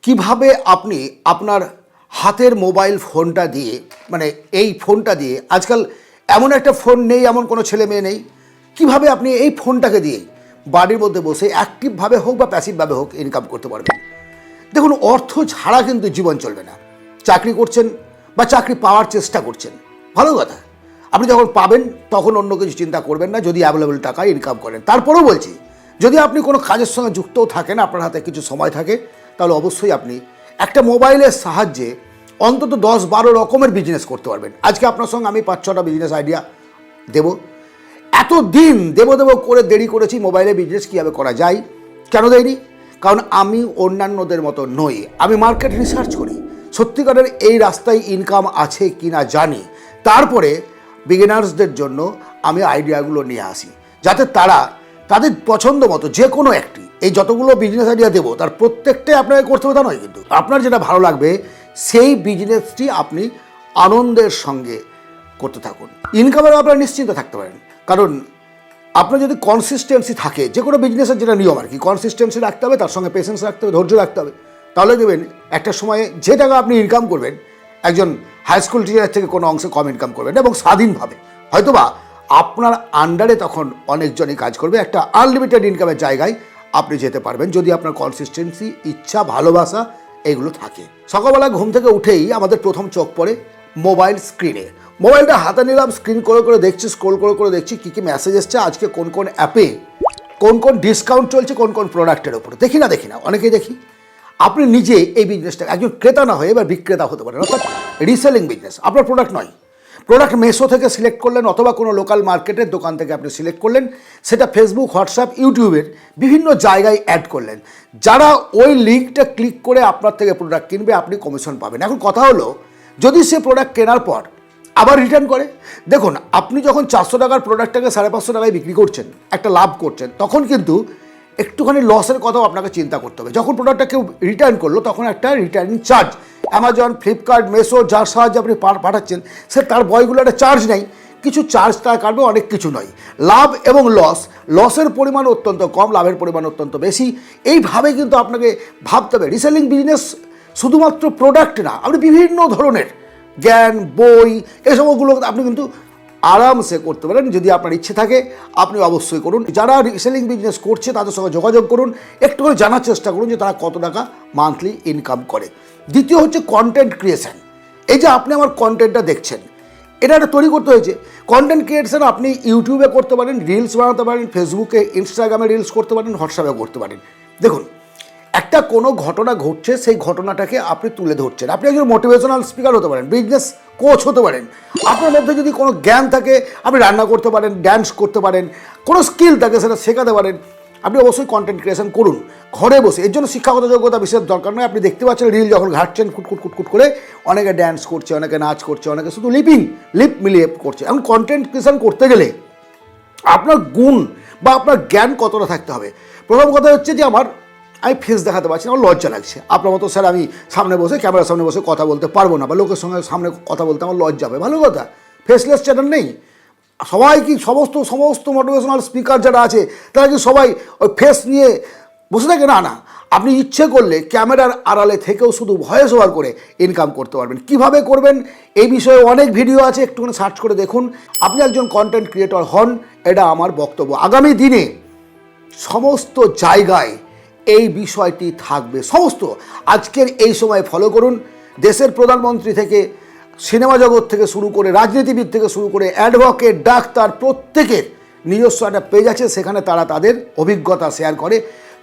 কিভাবে আপনি আপনার হাতের মোবাইল ফোনটা দিয়ে মানে এই ফোনটা দিয়ে আজকাল এমন একটা ফোন নেই এমন কোনো ছেলে মেয়ে নেই কিভাবে আপনি এই ফোনটাকে দিয়ে বাড়ির মধ্যে বসে অ্যাক্টিভভাবে হোক বা প্যাসিভভাবে হোক ইনকাম করতে পারবেন। দেখুন, অর্থ ছাড়া কিন্তু জীবন চলবে না। চাকরি করছেন বা চাকরি পাওয়ার চেষ্টা করছেন, ভালো কথা, আপনি যখন পাবেন তখন অন্য কিছু চিন্তা করবেন না যদি অ্যাভেলেবল টাকা ইনকাম করেন। তারপরেও বলছি, যদি আপনি কোনো কাজের সঙ্গে যুক্তও থাকেন, আপনার হাতে কিছু সময় থাকে, তাহলে অবশ্যই আপনি একটা মোবাইলের সাহায্যে অন্তত 10-12 রকমের বিজনেস করতে পারবেন। আজকে আপনার সঙ্গে আমি 5-6টা বিজনেস আইডিয়া দেব। এত দিন দেব করে দেরি করেছি মোবাইলে বিজনেস কীভাবে করা যায়। কেন দেয়নি? কারণ আমি অন্যান্যদের মতো নই। আমি মার্কেট রিসার্চ করি, সত্যিকারের এই রাস্তায় ইনকাম আছে কি না জানি, তারপরে বিগিনার্সদের জন্য আমি আইডিয়াগুলো নিয়ে আসি যাতে তারা তাদের পছন্দ মতো যে কোনো একটি, এই যতগুলো বিজনেস আইডিয়া দেবো তার প্রত্যেকটাই আপনাকে করতে হবে তা নয়, কিন্তু আপনার যেটা ভালো লাগবে সেই বিজনেসটি আপনি আনন্দের সঙ্গে করতে থাকুন। ইনকামের আপনারা নিশ্চিন্ত থাকতে পারেন, কারণ আপনার যদি কনসিস্টেন্সি থাকে, যে কোনো বিজনেসের যেটা নিয়ম আর কি, কনসিস্টেন্সি রাখতে হবে, তার সঙ্গে পেশেন্স রাখতে হবে, ধৈর্য রাখতে হবে, তাহলে দেবেন একটা সময়ে যে টাকা আপনি ইনকাম করবেন একজন হাই স্কুল টিচারের থেকে কোনো অংশে কম ইনকাম করবেন এবং স্বাধীনভাবে, হয়তোবা আপনার আন্ডারে তখন অনেকজনই কাজ করবে। একটা আনলিমিটেড ইনকামের জায়গায় আপনি যেতে পারবেন যদি আপনার কনসিস্টেন্সি, ইচ্ছা, ভালোবাসা এগুলো থাকে। সকালবেলা ঘুম থেকে উঠেই আমাদের প্রথম চোখ পড়ে মোবাইল স্ক্রিনে। মোবাইলটা হাতে নিলাম, স্ক্রিন করে দেখছি, স্ক্রোল করে দেখছি কী কী মেসেজ এসছে, আজকে কোন কোন অ্যাপে কোন ডিসকাউন্ট চলছে, কোন প্রোডাক্টের ওপর দেখি না, অনেকেই দেখি। আপনি নিজে এই বিজনেসটা একজন ক্রেতা না হয়ে এবার বিক্রেতা হতে পারেন, অর্থাৎ রিসেলিং বিজনেস। আপনার প্রোডাক্ট নয়, প্রোডাক্ট মেসো থেকে সিলেক্ট করলেন অথবা কোনো লোকাল মার্কেটের দোকান থেকে আপনি সিলেক্ট করলেন, সেটা ফেসবুক, হোয়াটসঅ্যাপ, ইউটিউবের বিভিন্ন জায়গায় অ্যাড করলেন। যারা ওই লিঙ্কটা ক্লিক করে আপনার থেকে প্রোডাক্ট কিনবে আপনি কমিশন পাবেন। এখন কথা হলো, যদি সে প্রোডাক্ট কেনার পর আবার রিটার্ন করে, দেখুন আপনি যখন 400 টাকার প্রোডাক্টটাকে 550 টাকায় বিক্রি করছেন, একটা লাভ করছেন, তখন কিন্তু একটুখানি লসের কথাও আপনাকে চিন্তা করতে হবে। যখন প্রোডাক্টটা কেউ রিটার্ন করলো তখন একটা রিটার্নিং চার্জ, অ্যামাজন, ফ্লিপকার্ট, মেসো যার সাহায্যে আপনি পাঠাচ্ছেন সে তার বইগুলো একটা চার্জ নেই, কিছু চার্জ তার কাটবে, অনেক কিছু নয়। লাভ এবং লসের পরিমাণ অত্যন্ত কম, লাভের পরিমাণ অত্যন্ত বেশি। এইভাবে কিন্তু আপনাকে ভাবতে হবে। রিসেলিং বিজনেস শুধুমাত্র প্রোডাক্ট না, আপনি বিভিন্ন ধরনের জ্ঞান, বই, এসবগুলো আপনি কিন্তু আরামসে করতে পারেন। যদি আপনার ইচ্ছে থাকে আপনি অবশ্যই করুন। যারা রিসেলিং বিজনেস করছে তাদের সঙ্গে যোগাযোগ করুন, একটু করে জানার চেষ্টা করুন যে তারা কত টাকা মান্থলি ইনকাম করে। দ্বিতীয় হচ্ছে কন্টেন্ট ক্রিয়েশন। এই যে আপনি আমার কন্টেন্টটা দেখছেন, এটা একটা তৈরি করতে হয়েছে। কন্টেন্ট ক্রিয়েশন আপনি ইউটিউবে করতে পারেন, রিলস বানাতে পারেন, ফেসবুকে, ইনস্টাগ্রামে রিলস করতে পারেন, হোয়াটসঅ্যাপে করতে পারেন। দেখুন, একটা কোনো ঘটনা ঘটছে, সেই ঘটনাটাকে আপনি তুলে ধরছেন। আপনি একজন মোটিভেশনাল স্পিকার হতে পারেন, বিজনেস কোচ হতে পারেন। আপনার মধ্যে যদি কোনো জ্ঞান থাকে, আপনি রান্না করতে পারেন, ড্যান্স করতে পারেন, কোনো স্কিল থাকে সেটা শেখাতে পারেন, আপনি অবশ্যই কন্টেন্ট ক্রিয়েশন করুন ঘরে বসে। এর জন্য শিক্ষাগত যোগ্যতা বিশেষ দরকার নয়। আপনি দেখতে পাচ্ছেন রিল যখন ঘাটছেন, কুটকুট করে অনেকে ড্যান্স করছে, অনেকে নাচ করছে, অনেকে শুধু লিপ মিলিয়ে করছে। এখন কন্টেন্ট ক্রিয়েশন করতে গেলে আপনার গুণ বা আপনার জ্ঞান কতটা থাকতে হবে। প্রথম কথা হচ্ছে যে আমি ফেস দেখাতে পারছি না, আমার লজ্জা লাগছে। আপনার মতো স্যার আমি সামনে বসে, ক্যামেরার সামনে বসে কথা বলতে পারবো না, বা লোকের সঙ্গে সামনে কথা বলতে আমার লজ্জা হবে, ভালো কথা। ফেসলেস চ্যানেল নেই। সবাই কি সমস্ত মোটিভেশনাল স্পিকার যারা আছে তারা কি সবাই ওই ফেস নিয়ে বসে থাকে? না। আপনি ইচ্ছে করলে ক্যামেরার আড়ালে থেকেও শুধু ভয়েস ওভার করে ইনকাম করতে পারবেন। কিভাবে করবেন এই বিষয়ে অনেক ভিডিও আছে, একটুখানি সার্চ করে দেখুন। আপনি একজন কন্টেন্ট ক্রিয়েটর হন, এটা আমার বক্তব্য। আগামী দিনে সমস্ত জায়গায় এই বিষয়টি থাকবে, সমস্ত আজকের এই সময় ফলো করুন। দেশের প্রধানমন্ত্রী থেকে, সিনেমা জগৎ থেকে শুরু করে, রাজনীতিবিদ থেকে শুরু করে, অ্যাডভোকেট, ডাক্তার, প্রত্যেকের নিজস্ব একটা পেজ আছে, সেখানে তারা তাদের অভিজ্ঞতা শেয়ার করে।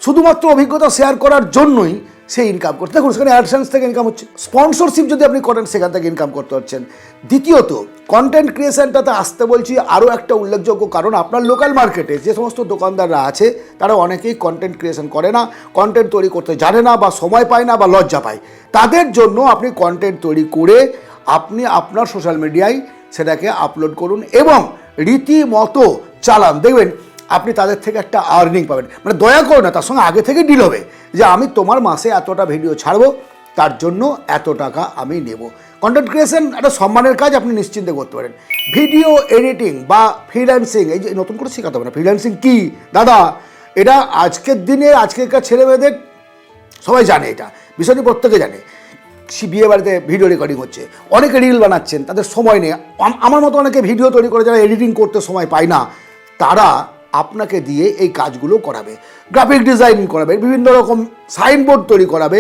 শুধুমাত্র অভিজ্ঞতা শেয়ার করার জন্যই সে ইনকাম করতে, দেখুন সেখানে অ্যাডসেন্স থেকে ইনকাম হচ্ছে, স্পন্সরশিপ যদি আপনি করেন সেখান থেকে ইনকাম করতে পারছেন। দ্বিতীয়ত, কন্টেন্ট ক্রিয়েশনটাতে আসতে বলছি আরও একটা উল্লেখযোগ্য কারণ, আপনার লোকাল মার্কেটে যে সমস্ত দোকানদাররা আছে তারা অনেকেই কন্টেন্ট ক্রিয়েশন করে না, কন্টেন্ট তৈরি করতে জানে না, বা সময় পায় না, বা লজ্জা পায়। তাদের জন্য আপনি কন্টেন্ট তৈরি করে আপনি আপনার সোশ্যাল মিডিয়ায় সেটাকে আপলোড করুন এবং রীতিমতো চালান, দেখবেন আপনি তাদের থেকে একটা আর্নিং পাবেন। মানে দয়া করে না, তার সঙ্গে আগে থেকে ডিল হবে যে আমি তোমার মাসে এতটা ভিডিও ছাড়বো, তার জন্য এত টাকা আমি নেব। কন্টেন্ট ক্রিয়েশন একটা সম্মানের কাজ, আপনি নিশ্চিন্তে করতে পারেন। ভিডিও এডিটিং বা ফ্রিল্যান্সিং, এই যে নতুন করে শেখাতে হবে না, ফ্রিল্যান্সিং কি দাদা, এটা আজকের দিনে আজকেরকার ছেলেমেয়েদের সবাই জানে এটা, বিষয়টি প্রত্যেকে জানে। বিয়ে বাড়িতে ভিডিও রেকর্ডিং হচ্ছে, অনেকে রিল বানাচ্ছেন, তাদের সময় নেই। আমার মতো অনেকে ভিডিও তৈরি করে যারা এডিটিং করতে সময় পায় না, তারা আপনাকে দিয়ে এই কাজগুলো করাবে, গ্রাফিক ডিজাইন করাবে, বিভিন্ন রকম সাইনবোর্ড তৈরি করাবে,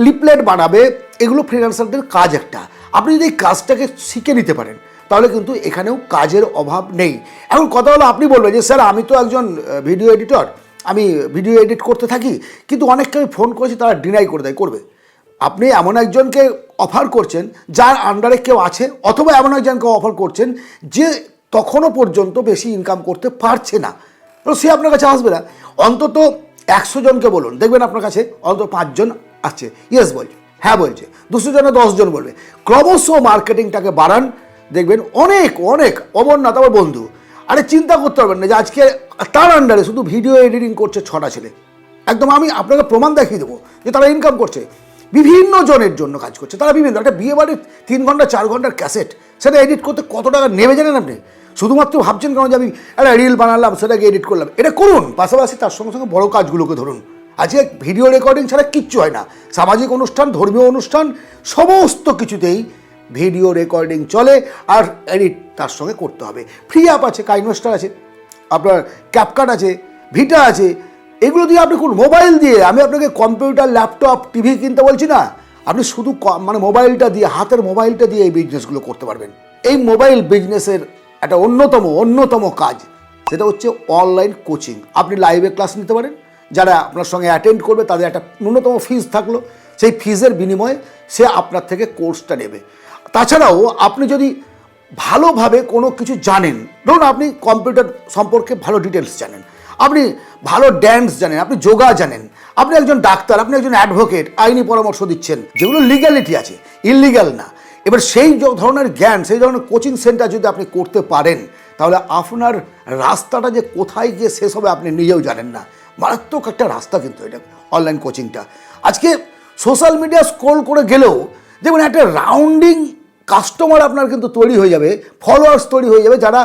লিফলেট বানাবে। এগুলো ফ্রিল্যান্সারদের কাজ একটা। আপনি যদি এই কাজটাকে শিখে নিতে পারেন তাহলে কিন্তু এখানেও কাজের অভাব নেই। এখন কথা হলো, আপনি বলবেন যে স্যার আমি তো একজন ভিডিও এডিটর, আমি ভিডিও এডিট করতে থাকি, কিন্তু অনেককে আমি ফোন করেছি তারা ডিনাই করে দেয়। করবে, আপনি এমন একজনকে অফার করছেন যার আন্ডারে কেউ আছে, অথবা এমন একজনকে অফার করছেন যে তখনও পর্যন্ত বেশি ইনকাম করতে পারছে না, তো সে আপনার কাছে আসবে না। অন্তত 100 জনকে বলুন, দেখবেন আপনার কাছে অন্তত 5 জন আছে ইয়েস বলছে, হ্যাঁ বলছে। 200 জনে 10 জন বলবে। ক্রমশ মার্কেটিংটাকে বাড়ান, দেখবেন অনেক অনেক অমরনাথ আমার বন্ধু, আরে চিন্তা করতে পারবেন না যে আজকে তার আন্ডারে শুধু ভিডিও এডিটিং করছে 6টা ছেলে। একদম আমি আপনাকে প্রমাণ দেখিয়ে দেবো যে তারা ইনকাম করছে, বিভিন্ন জনের জন্য কাজ করছে তারা। বিভিন্ন একটা বিয়ে বাড়ির 3 ঘন্টা 4 ঘন্টার ক্যাসেট, সেটা এডিট করতে কত টাকা নেবে জানেন আপনি? শুধুমাত্র ভাবছেন কেন যে আমি একটা রিল বানালাম সেটাকে এডিট করলাম? এটা করুন, পাশাপাশি তার সঙ্গে সঙ্গে বড় কাজগুলোকে ধরুন। আজকে ভিডিও রেকর্ডিং ছাড়া কিচ্ছু হয় না। সামাজিক অনুষ্ঠান, ধর্মীয় অনুষ্ঠান, সমস্ত কিছুতেই ভিডিও রেকর্ডিং চলে, আর এডিট তার সঙ্গে করতে হবে। ফ্রি অ্যাপ আছে, কাইনমাস্টার আছে, আপনার ক্যাপকাট আছে, ভিটা আছে, এগুলো দিয়ে আপনি কোন মোবাইল দিয়ে, আমি আপনাকে কম্পিউটার, ল্যাপটপ, টিভি কিনতে বলছি না, আপনি শুধু মানে মোবাইলটা দিয়ে, হাতের মোবাইলটা দিয়ে এই বিজনেসগুলো করতে পারবেন। এই মোবাইল বিজনেসের একটা অন্যতম কাজ, সেটা হচ্ছে অনলাইন কোচিং। আপনি লাইভে ক্লাস নিতে পারেন, যারা আপনার সঙ্গে অ্যাটেন্ড করবে তাদের একটা ন্যূনতম ফিস থাকলো, সেই ফিজের বিনিময়ে সে আপনার থেকে কোর্সটা নেবে। তাছাড়াও আপনি যদি ভালোভাবে কোনো কিছু জানেন, ধরুন আপনি কম্পিউটার সম্পর্কে ভালো ডিটেলস জানেন, আপনি ভালো ড্যান্স জানেন, আপনি যোগা জানেন, আপনি একজন ডাক্তার, আপনি একজন অ্যাডভোকেট, আইনি পরামর্শ দিচ্ছেন, যেগুলো লিগ্যালিটি আছে, ইললিগ্যাল না। এবার সেই ধরনের জ্ঞান, সেই ধরনের কোচিং সেন্টার যদি আপনি করতে পারেন, তাহলে আপনার রাস্তাটা যে কোথায় গিয়ে শেষ হবে আপনি নিজেও জানেন না। মারাত্মক একটা রাস্তা কিন্তু এটা অনলাইন কোচিংটা। আজকে সোশ্যাল মিডিয়া স্ক্রোল করে গেলেও দেখবেন একটা রাউন্ডিং কাস্টমার আপনার কিন্তু তৈরি হয়ে যাবে, ফলোয়ার্স তৈরি হয়ে যাবে যারা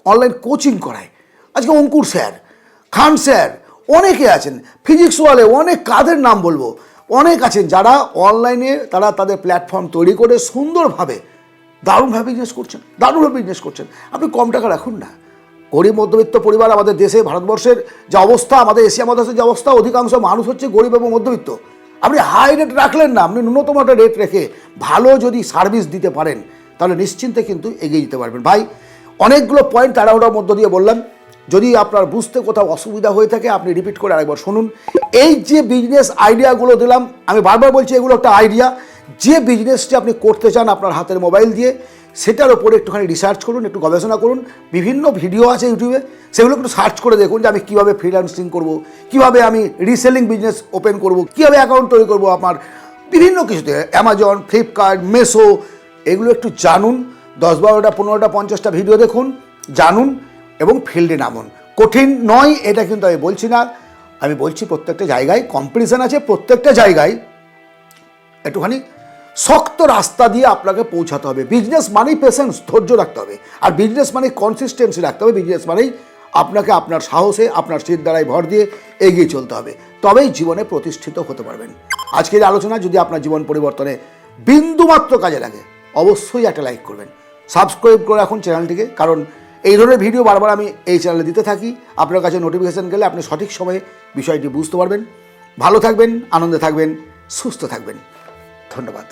অনলাইন কোচিং করায়। আজকে অঙ্কুর স্যার, খান স্যার, অনেকে আছেন, ফিজিক্স ওয়ালে অনেক, কাদের নাম বলবো, অনেক আছেন যারা অনলাইনে তারা তাদের প্ল্যাটফর্ম তৈরি করে সুন্দরভাবে দারুণভাবে বিজনেস করছেন। আপনি কম টাকা রাখুন না। গরিব মধ্যবিত্ত পরিবার আমাদের দেশে, ভারতবর্ষের যে অবস্থা, আমাদের এশিয়া মহাদেশের যে অবস্থা, অধিকাংশ মানুষ হচ্ছে গরিব এবং মধ্যবিত্ত। আপনি হাই রেট রাখলেন না, আপনি ন্যূনতম একটা রেট রেখে ভালো যদি সার্ভিস দিতে পারেন তাহলে নিশ্চিন্তে কিন্তু এগিয়ে যেতে পারবেন। ভাই, অনেকগুলো পয়েন্ট তাড়াহুড়োর মধ্য দিয়ে বললাম। যদি আপনার বুঝতে কোথাও অসুবিধা হয়ে থাকে আপনি রিপিট করে আরেকবার শুনুন। এই যে বিজনেস আইডিয়াগুলো দিলাম, আমি বারবার বলছি এগুলো একটা আইডিয়া। যে বিজনেসটি আপনি করতে চান আপনার হাতের মোবাইল দিয়ে, সেটার ওপরে একটুখানি রিসার্চ করুন, একটু গবেষণা করুন। বিভিন্ন ভিডিও আছে ইউটিউবে, সেগুলো একটু সার্চ করে দেখুন যে আমি কীভাবে ফ্রিল্যান্সিং করব, কীভাবে আমি রিসেলিং বিজনেস ওপেন করব, কীভাবে অ্যাকাউন্ট তৈরি করব, আমার বিভিন্ন কিছুতে, অ্যামাজন, ফ্লিপকার্ট, মেসো, এগুলো একটু জানুন। 10, 12টা, 15টা, 50টা ভিডিও দেখুন, জানুন এবং ফিল্ডে নামুন। কঠিন নয় এটা কিন্তু আমি বলছি না, আমি বলছি প্রত্যেকটা জায়গায় কম্পিটিশান আছে, প্রত্যেকটা জায়গায় একটুখানি শক্ত রাস্তা দিয়ে আপনাকে পৌঁছাতে হবে। বিজনেস মানেই পেশেন্স, ধৈর্য রাখতে হবে, আর বিজনেস মানেই কনসিস্টেন্সি রাখতে হবে। বিজনেস মানেই আপনাকে আপনার সাহসে, আপনার সির দ্বারায় ভর দিয়ে এগিয়ে চলতে হবে, তবেই জীবনে প্রতিষ্ঠিত হতে পারবেন। আজকের আলোচনা যদি আপনার জীবন পরিবর্তনে বিন্দুমাত্র কাজে লাগে, অবশ্যই একটা লাইক করবেন, সাবস্ক্রাইব করে রাখুন চ্যানেলটিকে, কারণ এই ধরনের ভিডিও বারবার আমি এই চ্যানেলে দিতে থাকি। আপনার কাছে নোটিফিকেশান গেলে আপনি সঠিক সময়ে বিষয়টি বুঝতে পারবেন। ভালো থাকবেন, আনন্দে থাকবেন, সুস্থ থাকবেন। ধন্যবাদ।